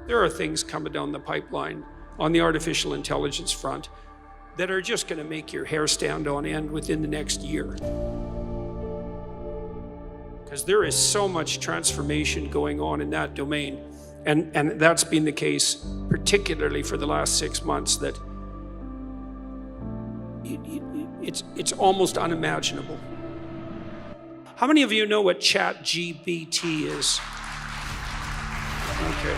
There are things coming down the pipeline on the artificial intelligence front that are just going to make your hair stand on end within the next year. Because there is so much transformation going on in that domain. And that's been the case particularly for the last 6 months, that it's almost unimaginable. How many of you know what ChatGPT is? Okay.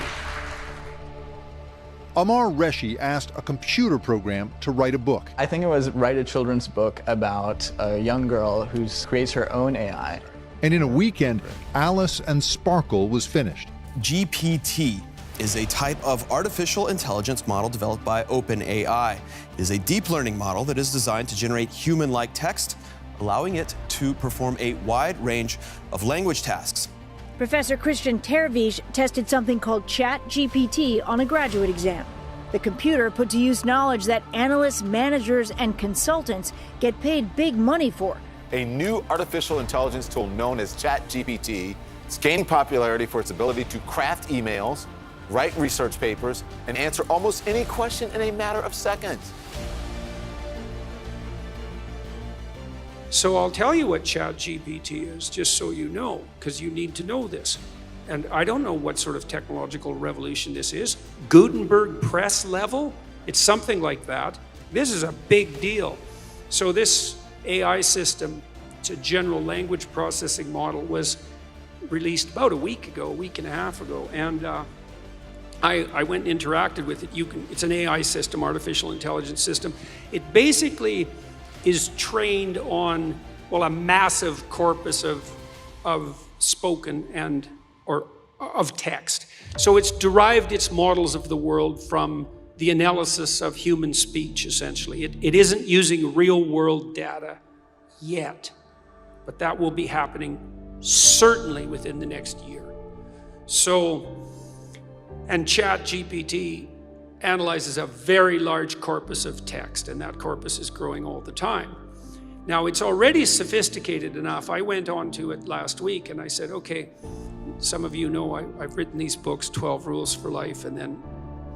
Amar Reshi asked a computer program to write a book. I think it was write a children's book about a young girl who creates her own AI. And in a weekend, Alice and Sparkle was finished. GPT is a type of artificial intelligence model developed by OpenAI. It is a deep learning model that is designed to generate human-like text, allowing it to perform a wide range of language tasks. Professor Christian Tervish tested something called ChatGPT on a graduate exam. The computer put to use knowledge that analysts, managers, and consultants get paid big money for. A new artificial intelligence tool known as ChatGPT is gaining popularity for its ability to craft emails, write research papers, and answer almost any question in a matter of seconds. So I'll tell you what ChatGPT is, just so you know, because you need to know this. And I don't know what sort of technological revolution this is. Gutenberg press level? It's something like that. This is a big deal. So this AI system, it's a general language processing model, was released about a week and a half ago. And I went and interacted with it. It's an AI system, artificial intelligence system. It basically is trained on, well, a massive corpus of spoken or of text. So it's derived its models of the world from the analysis of human speech, essentially. It isn't using real world data yet, but that will be happening certainly within the next year. So, and ChatGPT analyzes a very large corpus of text, and that corpus is growing all the time. Now, it's already sophisticated enough. I went on to it last week and I said, okay, some of you know I've written these books, 12 Rules for Life, and then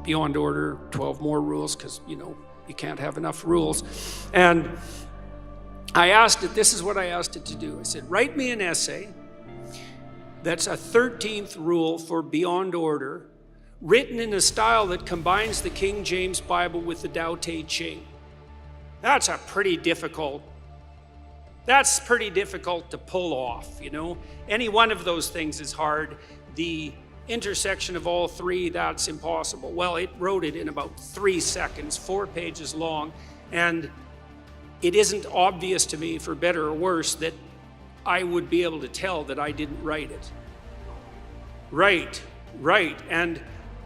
Beyond Order, 12 more rules, because, you know, you can't have enough rules. And I asked it, this is what I asked it to do. I said, write me an essay that's a 13th rule for Beyond Order, written in a style that combines the King James Bible with the Tao Te Ching. That's pretty difficult to pull off, you know. Any one of those things is hard. The intersection of all three, that's impossible. Well, it wrote it in about 3 seconds, 4 pages long, and it isn't obvious to me, for better or worse, that I would be able to tell that I didn't write it. Right, and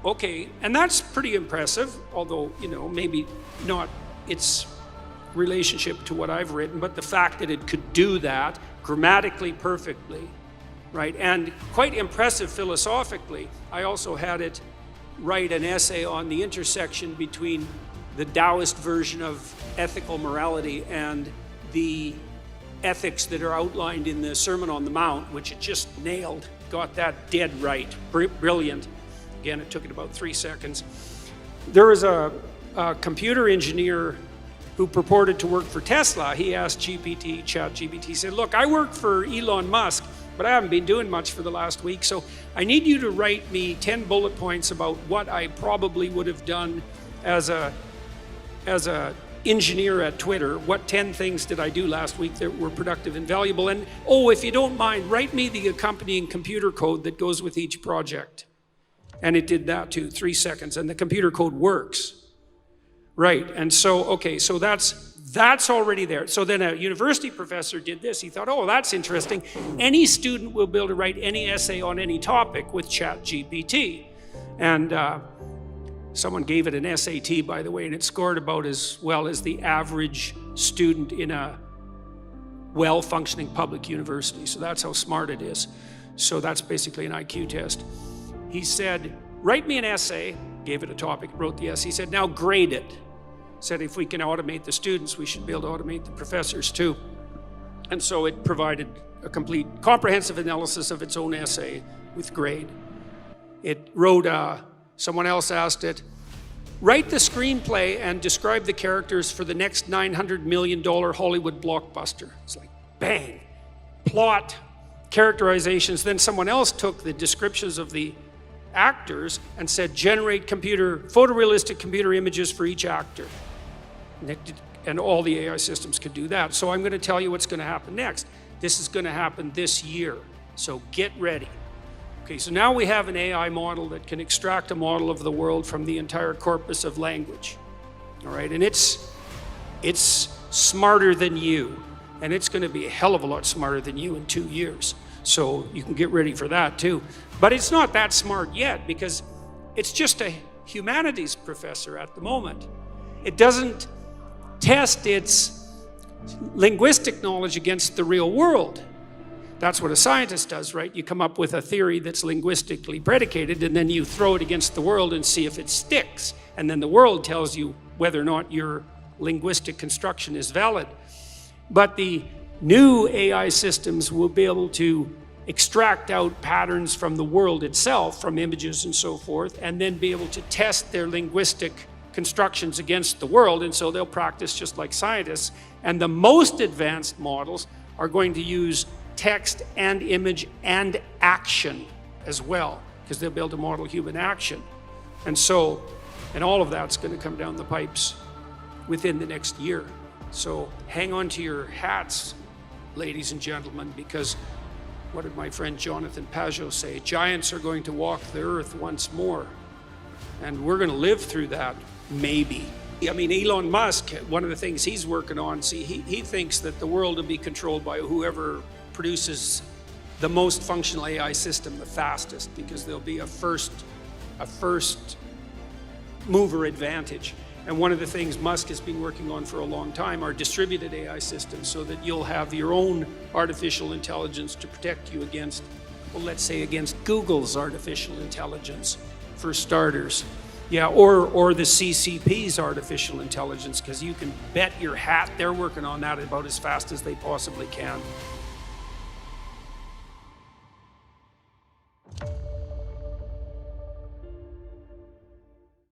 okay, and that's pretty impressive, although, you know, maybe not its relationship to what I've written, but the fact that it could do that grammatically perfectly, right? And quite impressive philosophically. I also had it write an essay on the intersection between the Taoist version of ethical morality and the ethics that are outlined in the Sermon on the Mount, which it just nailed, got that dead right, brilliant. Again, it took it about 3 seconds. There was a computer engineer who purported to work for Tesla. He asked ChatGPT, he said, look, I work for Elon Musk, but I haven't been doing much for the last week, so I need you to write me 10 bullet points about what I probably would have done as a engineer at Twitter. What 10 things did I do last week that were productive and valuable? And, oh, if you don't mind, write me the accompanying computer code that goes with each project. And it did that too, 3 seconds, and the computer code works. Right, and so, okay, so that's already there. So then a university professor did this. He thought, oh, that's interesting. Any student will be able to write any essay on any topic with ChatGPT. And someone gave it an SAT, by the way, and it scored about as well as the average student in a well-functioning public university. So that's how smart it is. So that's basically an IQ test. He said, write me an essay, gave it a topic, wrote the essay. He said, now grade it. Said if we can automate the students, we should be able to automate the professors too. And so it provided a complete, comprehensive analysis of its own essay with grade. It wrote a Someone else asked it, write the screenplay and describe the characters for the next $900 million Hollywood blockbuster. It's like, bang, plot, characterizations. Then someone else took the descriptions of the actors and said, generate photorealistic computer images for each actor. And all the AI systems could do that. So I'm going to tell you what's going to happen next. This is going to happen this year. So get ready. Okay, so now we have an AI model that can extract a model of the world from the entire corpus of language. All right, and it's smarter than you, and it's going to be a hell of a lot smarter than you in 2 years. So you can get ready for that too. But it's not that smart yet because it's just a humanities professor at the moment. It doesn't test its linguistic knowledge against the real world. That's what a scientist does, right? You come up with a theory that's linguistically predicated, and then you throw it against the world and see if it sticks. And then the world tells you whether or not your linguistic construction is valid. But the new AI systems will be able to extract out patterns from the world itself, from images and so forth, and then be able to test their linguistic constructions against the world. And so they'll practice just like scientists. And the most advanced models are going to use text and image and action as well, because they'll be able to model human action. And all of that's going to come down the pipes within the next year. So hang on to your hats, ladies and gentlemen, because what did my friend Jonathan Pajot say? Giants are going to walk the earth once more. And we're going to live through that, maybe. I mean, Elon Musk, one of the things he's working on, he thinks that the world will be controlled by whoever produces the most functional AI system the fastest, because there'll be a first mover advantage. And one of the things Musk has been working on for a long time are distributed AI systems, so that you'll have your own artificial intelligence to protect you against, well, let's say against Google's artificial intelligence, for starters. Yeah, or the CCP's artificial intelligence, because you can bet your hat they're working on that about as fast as they possibly can.